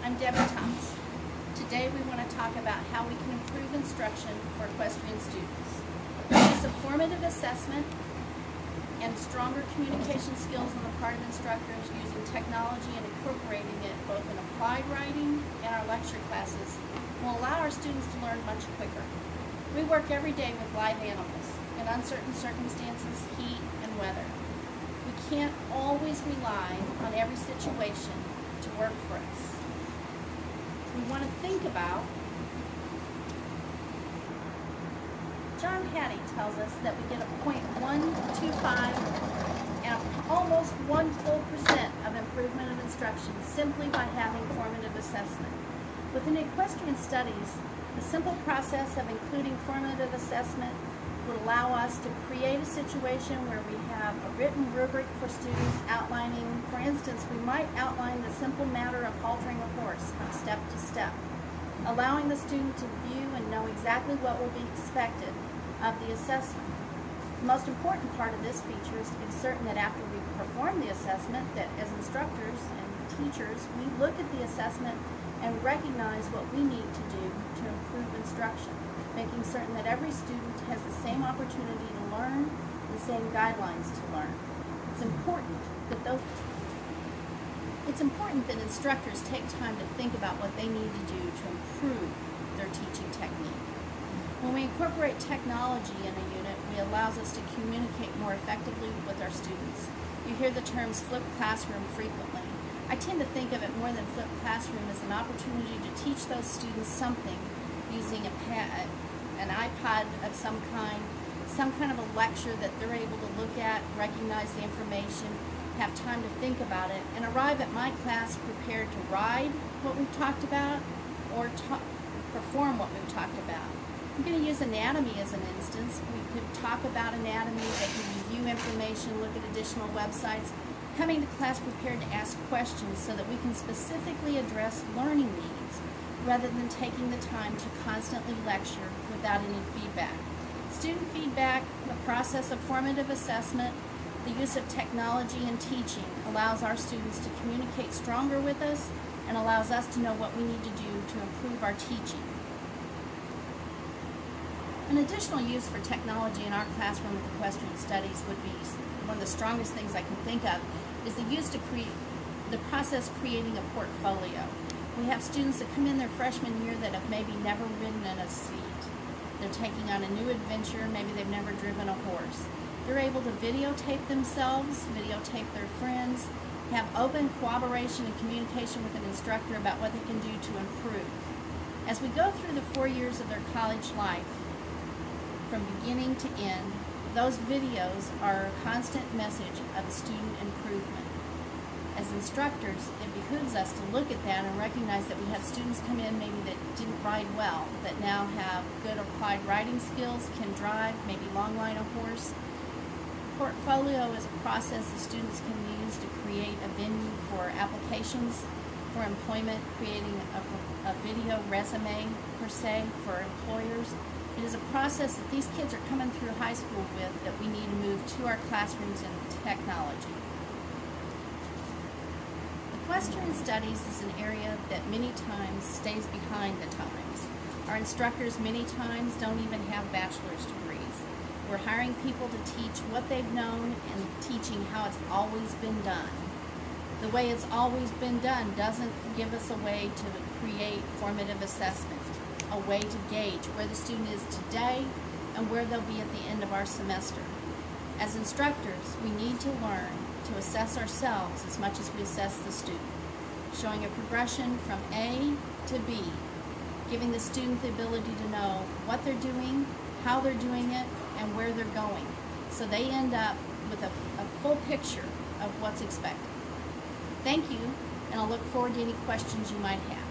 I'm Debbie Thomas. Today we want to talk about how we can improve instruction for equestrian students. The use of formative assessment and stronger communication skills on the part of instructors using technology and incorporating it both in applied writing and our lecture classes will allow our students to learn much quicker. We work every day with live animals in uncertain circumstances, heat, and weather. We can't always rely on every situation to work for us. We want to think about, John Hattie tells us that we get a 0.125 and almost 1 full percent of improvement of instruction simply by having formative assessment. Within equestrian studies, the simple process of including formative assessment would allow us to create a situation where we have a written rubric for students outlining, for instance, we might outline the simple matter of haltering a horse from step to step, allowing the student to view and know exactly what will be expected of the assessment. The most important part of this feature is to be certain that after we perform the assessment, that as instructors and teachers, we look at the assessment and recognize what we need to do to improve instruction, making certain that every student has the same opportunity to learn, the same guidelines to learn. It's important that instructors take time to think about what they need to do to improve their teaching technique. When we incorporate technology in a unit, it allows us to communicate more effectively with our students. You hear the terms flipped classroom frequently. I tend to think of it more than flipped classroom as an opportunity to teach those students something using an iPod of some kind of a lecture that they're able to look at, recognize the information, have time to think about it, and arrive at my class prepared to ride what we've talked about or perform what we've talked about. I'm going to use anatomy as an instance. We could talk about anatomy, they can review information, look at additional websites, coming to class prepared to ask questions so that we can specifically address learning needs rather than taking the time to constantly lecture without any feedback. Student feedback, the process of formative assessment, the use of technology in teaching allows our students to communicate stronger with us and allows us to know what we need to do to improve our teaching. An additional use for technology in our classroom of equestrian studies would be one of the strongest things I can think of is the process creating a portfolio. We have students that come in their freshman year that have maybe never ridden in a seat. They're taking on a new adventure, maybe they've never driven a horse. They're able to videotape themselves, videotape their friends, have open cooperation and communication with an instructor about what they can do to improve. As we go through the 4 years of their college life, from beginning to end, those videos are a constant message of student improvement. As instructors, it behooves us to look at that and recognize that we have students come in maybe that didn't ride well, that now have good applied riding skills, can drive, maybe long line a horse. Portfolio is a process the students can use to create a venue for applications for employment, creating a video resume per se for employers. It is a process that these kids are coming through high school with that we need to move to our classrooms in technology. Equestrian studies is an area that many times stays behind the times. Our instructors many times don't even have bachelor's degrees. We're hiring people to teach what they've known and teaching how it's always been done. The way it's always been done doesn't give us a way to create formative assessment, a way to gauge where the student is today and where they'll be at the end of our semester. As instructors, we need to learn to assess ourselves as much as we assess the student, showing a progression from A to B, giving the student the ability to know what they're doing, how they're doing it, and where they're going, so they end up with a full picture of what's expected. Thank you, and I'll look forward to any questions you might have.